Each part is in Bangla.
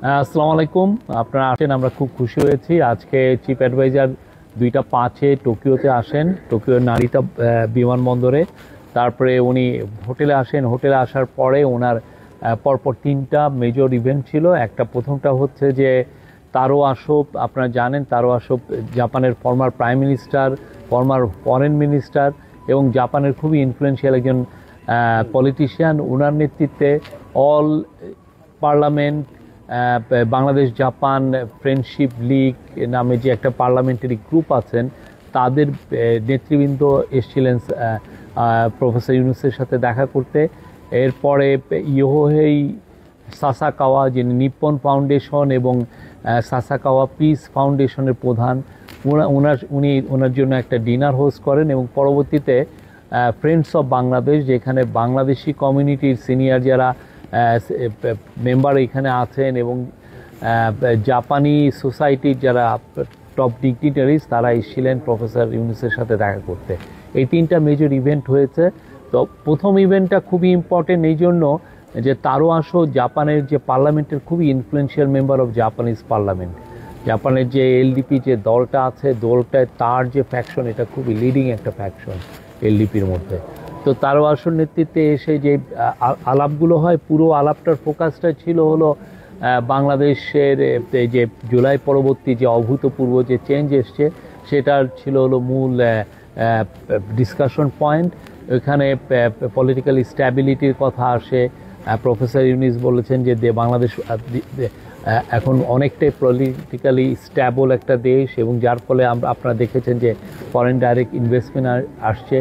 আসসালামু আলাইকুম। আপনারা আসেন, আমরা খুব খুশি হয়েছি। আজকে চিফ অ্যাডভাইজার 2টা 5-এ টোকিওতে আসেন, টোকিওর নারিতা বিমানবন্দরে। তারপরে উনি হোটেলে আসেন। হোটেলে আসার পরে ওনার পরপর 3টা মেজর ইভেন্ট ছিল। প্রথমটা হচ্ছে যে তারো আসো, আপনারা জানেন তারো আসো জাপানের former prime minister, former foreign minister এবং জাপানের খুবই ইনফ্লুয়েন্সিয়াল একজন পলিটিশিয়ান। ওনার নেতৃত্বে all parliament, Bangladesh Japan friendship League নামে যে একটা পার্লামেন্টারি গ্রুপ আছেন, তাদের নেতৃবৃন্দ এসেছিলেন প্রফেসর ইউনুসের সাথে দেখা করতে। এরপরে ইয়োহেই সাসাকাওয়া, যিনি নিপ্পন ফাউন্ডেশন এবং সাসাকাওয়া পিস ফাউন্ডেশনের প্রধান, ওনার জন্য একটা ডিনার হোস্ট করেন। এবং পরবর্তীতে ফ্রেন্ডস অফ বাংলাদেশ, যেখানে বাংলাদেশি কমিউনিটির সিনিয়র যারা মেম্বার এখানে আছেন এবং জাপানি সোসাইটির যারা টপ ডিগনিটারিজ, তারা এসেছিলেন প্রফেসর ইউনুসের সাথে দেখা করতে। এই 3টা মেজর ইভেন্ট হয়েছে। তো প্রথম ইভেন্টটা খুবই ইম্পর্টেন্ট এই জন্য যে তারো আসো জাপানের যে পার্লামেন্টের খুবই influential member of Japanese parliament. জাপানের যে এলডিপি যে দলটা আছে, দলটায় তার যে ফ্যাকশন, এটা খুবই লিডিং একটা ফ্যাকশন এলডিপির মধ্যে। তো তারও আসল নেতৃত্বে এসে যে আলাপগুলো হয়, পুরো আলাপটার ফোকাসটা ছিল হলো বাংলাদেশের যে জুলাই পরবর্তী যে অভূতপূর্ব যে চেঞ্জ এসছে, সেটার ছিল হলো মূল ডিসকাশন পয়েন্ট। ওইখানে পলিটিক্যাল স্ট্যাবিলিটির কথা আসে। প্রফেসর ইউনুস বলেছেন যে বাংলাদেশ এখন অনেকটাই পলিটিক্যালি স্ট্যাবল একটা দেশ, এবং যার ফলে আপনারা দেখেছেন যে ফরেন ডাইরেক্ট ইনভেস্টমেন্ট আসছে।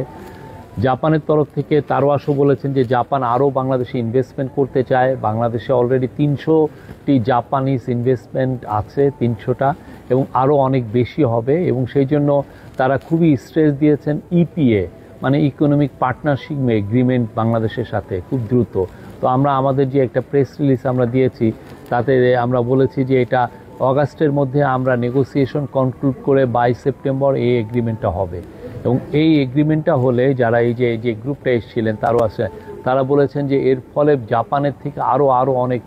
জাপানের তরফ থেকে তারও আসো বলেছেন যে জাপান আরও বাংলাদেশে ইনভেস্টমেন্ট করতে চায়। বাংলাদেশে অলরেডি 300টি জাপানিজ ইনভেস্টমেন্ট আছে, 300টা, এবং আরও অনেক বেশি হবে। এবং সেই জন্য তারা খুবই স্ট্রেস দিয়েছেন ইপিএ, মানে ইকোনমিক পার্টনারশিপ এগ্রিমেন্ট বাংলাদেশের সাথে খুব দ্রুত। তো আমরা আমাদের যে একটা প্রেস রিলিজ আমরা দিয়েছি, তাতে আমরা বলেছি যে এটা অগাস্টের মধ্যে আমরা নেগোসিয়েশন কনক্লুড করে 22 সেপ্টেম্বর এই এগ্রিমেন্টটা হবে। এবং এই এগ্রিমেন্টটা হলে যারা এই যে গ্রুপটা এসেছিলেন তারও আছে, তারা বলেছেন যে এর ফলে জাপানের থেকে আরও অনেক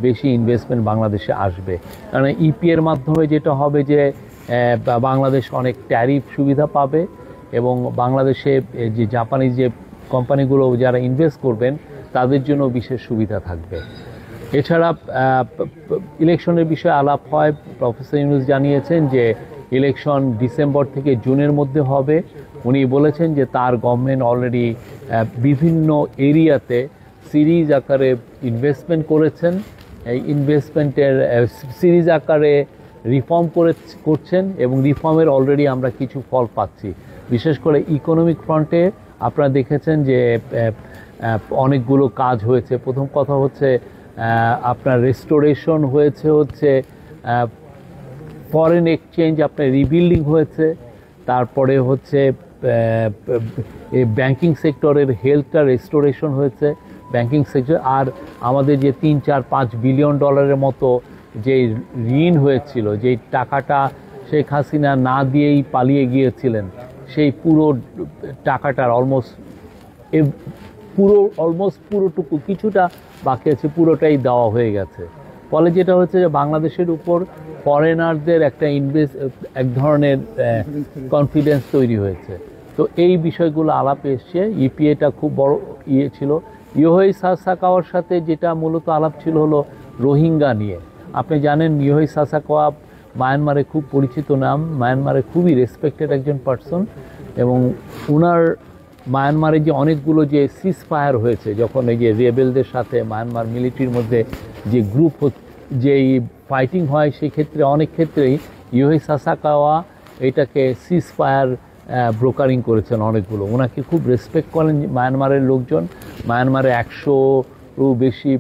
বেশি ইনভেস্টমেন্ট বাংলাদেশে আসবে। কারণ ইপিএর মাধ্যমে যেটা হবে যে বাংলাদেশ অনেক ট্যারিফ সুবিধা পাবে, এবং বাংলাদেশে যে জাপানি যে কোম্পানিগুলো যারা ইনভেস্ট করবেন তাদের জন্য বিশেষ সুবিধা থাকবে। এছাড়া ইলেকশনের বিষয়ে আলাপ হয়। প্রফেসর ইউনুস জানিয়েছেন যে ইলেকশন ডিসেম্বর থেকে জুনের মধ্যে হবে। উনি বলেছেন যে তার গভর্নমেন্ট অলরেডি বিভিন্ন এরিয়াতে সিরিজ আকারে ইনভেস্টমেন্ট করেছেন। এই ইনভেস্টমেন্টের সিরিজ আকারে রিফর্ম করছেন, এবং রিফর্মের অলরেডি আমরা কিছু ফল পাচ্ছি। বিশেষ করে ইকোনমিক ফ্রন্টে আপনারা দেখেছেন যে অনেকগুলো কাজ হয়েছে। প্রথম কথা হচ্ছে আপনার রেস্টোরেশন হয়েছে, হচ্ছে ফরেন এক্সচেঞ্জ আপনার রিবিল্ডিং হয়েছে। তারপরে হচ্ছে ব্যাংকিং সেক্টরের হেলথটা রেস্টোরেশন হয়েছে, ব্যাংকিং সেক্টর। আর আমাদের যে 3-4-5 বিলিয়ন ডলারের মতো যে ঋণ হয়েছিল, যেই টাকাটা শেখ হাসিনা না দিয়েই পালিয়ে গিয়েছিলেন, সেই পুরো টাকাটার অলমোস্ট পুরোটুকু, কিছুটা বাকি আছে, পুরোটাই দেওয়া হয়ে গেছে। ফলে যেটা হচ্ছে যে বাংলাদেশের উপর ফরেনারদের একটা এক ধরনের কনফিডেন্স তৈরি হয়েছে। তো এই বিষয়গুলো আলাপে এসছে। ইপিএটা খুব বড় ছিল। ইয়োহেই সাসাকাওয়ার সাথে যেটা মূলত আলাপ ছিল হলো রোহিঙ্গা নিয়ে। আপনি জানেন ইয়োহেই সাসাকাওয়া মায়ানমারে খুব পরিচিত নাম, মায়ানমারে খুবই রেসপেক্টেড একজন পার্সন। এবং ওনার মায়ানমারে যে অনেকগুলো যে সিজ ফায়ার হয়েছে, যখন এই যে রেবেলদের সাথে মায়ানমার মিলিটারির মধ্যে যে যেই ফাইটিং হয়, সেক্ষেত্রে অনেক ক্ষেত্রেই ইয়োহেই সাসাকাওয়া এটাকে সিজ ফায়ার ব্রোকারিং করেছেন অনেকগুলো। ওনাকে খুব রেসপেক্ট করেন মায়ানমারের লোকজন। মায়ানমারে 100-ও বেশি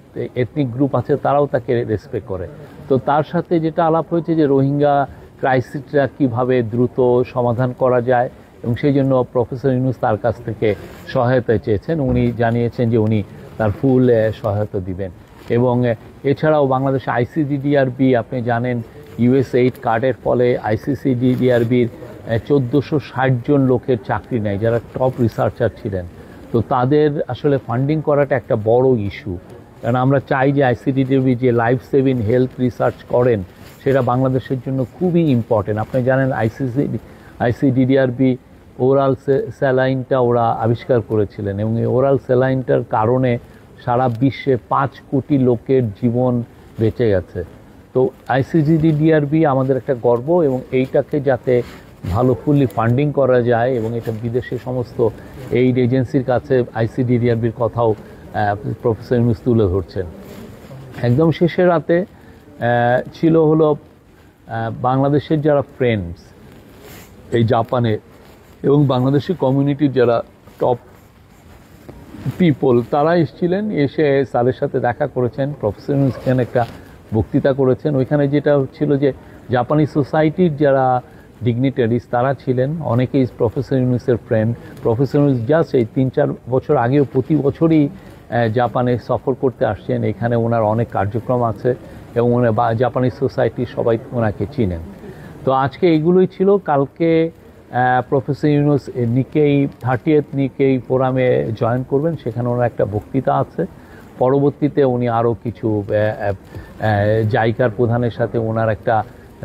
এথনিক গ্রুপ আছে, তারাও তাকে রেসপেক্ট করে। তো তার সাথে যেটা আলাপ হয়েছে যে রোহিঙ্গা ক্রাইসিসটা কীভাবে দ্রুত সমাধান করা যায়, এবং সেই জন্য প্রফেসর ইউনুস তার কাছ থেকে সহায়তা চেয়েছেন। উনি জানিয়েছেন যে উনি তার ফুল সহায়তা দিবেন। এবং এছাড়াও বাংলাদেশ আইসিডিডিআরবি, আপনি জানেন ইউএস-8 কার্ডের ফলে আইসিডিডিআরবির 1460 জন লোকের চাকরি নেয়, যারা টপ রিসার্চার ছিলেন। তো তাদের আসলে ফান্ডিং করাটা একটা বড় ইস্যু। কারণ আমরা চাই যে আইসিডিডিআরবি যে লাইফ সেভিং হেলথ রিসার্চ করেন সেটা বাংলাদেশের জন্য খুবই ইম্পর্টেন্ট। আপনি জানেন আইসিডিডিআরবি ওরাল স্যালাইনটা ওরা আবিষ্কার করেছিলেন এবং এই ওরাল স্যালাইনটার কারণে সারা বিশ্বে 5 কোটি লোকের জীবন বেঁচে গেছে। তো আইসিডিডিআরবি আমাদের একটা গর্ব এবং এইটাকে যাতে ভালো ফুললি ফান্ডিং করা যায় এবং এটা বিদেশে সমস্ত এইড এজেন্সির কাছে আইসিডিডিআরবির কথাও প্রফেসর ইউনূস তুলে ধরছেন। একদম শেষের রাতে ছিল হলো বাংলাদেশের যারা ফ্রেন্ডস এই জাপানে এবং বাংলাদেশি কমিউনিটির যারা টপ পিপল তারা এসেছিলেন, এসে স্যারের সাথে দেখা করেছেন। প্রফেসর ইউনূস এখানে একটা বক্তৃতা করেছেন। ওইখানে যেটা ছিল যে জাপানি সোসাইটির যারা ডিগনিটারিজ তারা ছিলেন, অনেকেই প্রফেসর ইউনূসের ফ্রেন্ড। প্রফেসর ইউনূস জাস্ট এই 3-4 বছর আগেও প্রতি বছরই জাপানে সফর করতে আসছেন। এখানে ওনার অনেক কার্যক্রম আছে এবং জাপানি সোসাইটির সবাই ওনাকে চিনেন। তো আজকে এইগুলোই ছিল। কালকে প্রফেসর ইউনূস নিকেই 30th নিকেই ফোরামে জয়েন করবেন, সেখানে ওনার একটা বক্তৃতা আছে। পরবর্তীতে উনি আরও কিছু জাইকার প্রধানের সাথে ওনার একটা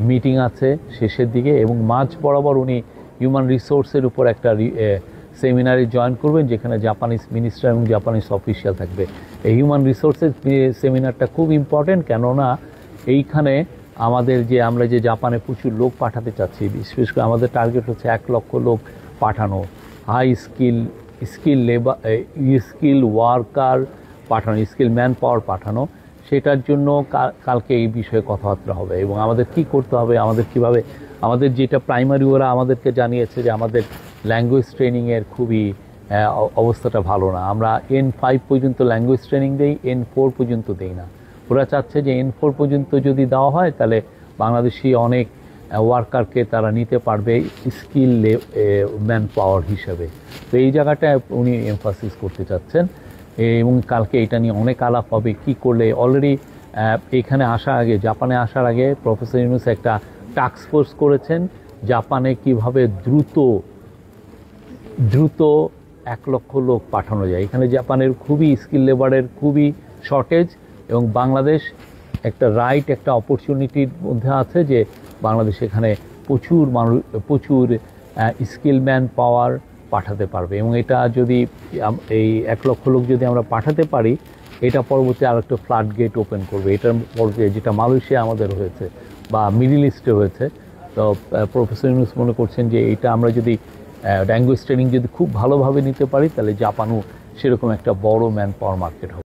মিটিং আছে শেষের দিকে এবং মাঝ বরাবর উনি হিউম্যান রিসোর্সের উপর একটা সেমিনারে জয়েন করবেন, যেখানে জাপানিজ মিনিস্টার এবং জাপানিজ অফিসিয়াল থাকবে। এই হিউম্যান রিসোর্সের সেমিনারটা খুব ইম্পর্টেন্ট, কেননা এইখানে আমরা যে জাপানে প্রচুর লোক পাঠাতে চাচ্ছি, বিশেষ করে আমাদের টার্গেট হচ্ছে 1 লক্ষ লোক পাঠানো, হাই স্কিল ওয়ার্কার পাঠানো, স্কিল ম্যান পাওয়ার পাঠানো। সেটার জন্য কালকে এই বিষয়ে কথাবার্তা হবে এবং আমাদের কি করতে হবে, আমাদের যেটা প্রাইমারি ওরা আমাদেরকে জানিয়েছে যে আমাদের ল্যাঙ্গুয়েজ ট্রেনিংয়ের খুবই অবস্থাটা ভালো না। আমরা N5 পর্যন্ত ল্যাঙ্গুয়েজ ট্রেনিং দেই, N4 পর্যন্ত দেই না। ওরা চাচ্ছে যে N4 পর্যন্ত যদি দেওয়া হয় তাহলে বাংলাদেশি অনেক ওয়ার্কারকে তারা নিতে পারবে স্কিল ম্যান পাওয়ার হিসেবে। তো এই জায়গাটায় উনি এমফাসিস করতে চাচ্ছেন এবং কালকে এটা নিয়ে অনেক আলাপ হবে কি করলে। অলরেডি এখানে জাপানে আসার আগে প্রফেসর ইউনূস একটা টাস্ক ফোর্স করেছেন জাপানে কিভাবে দ্রুত 1 লক্ষ লোক পাঠানো যায়। এখানে জাপানের খুবই স্কিল লেবারের খুবই শর্টেজ এবং বাংলাদেশ একটা অপরচুনিটির মধ্যে আছে যে বাংলাদেশ এখানে প্রচুর স্কিল ম্যান পাওয়ার পাঠাতে পারবে এবং এটা যদি এই 1 লক্ষ লোক যদি আমরা পাঠাতে পারি, এটা পরবর্তী আর একটা ফ্লাড গেট ওপেন করবে। এটার পরবর্তী যেটা মালয়েশিয়া আমাদের হয়েছে বা মিডল ইস্টে হয়েছে। তো প্রফেসর ইউনূস মনে করছেন যে এইটা আমরা যদি ল্যাঙ্গুয়েজ ট্রেনিং যদি খুব ভালোভাবে নিতে পারি তাহলে জাপানও সেরকম একটা বড় ম্যান পাওয়ার মার্কেট হবে।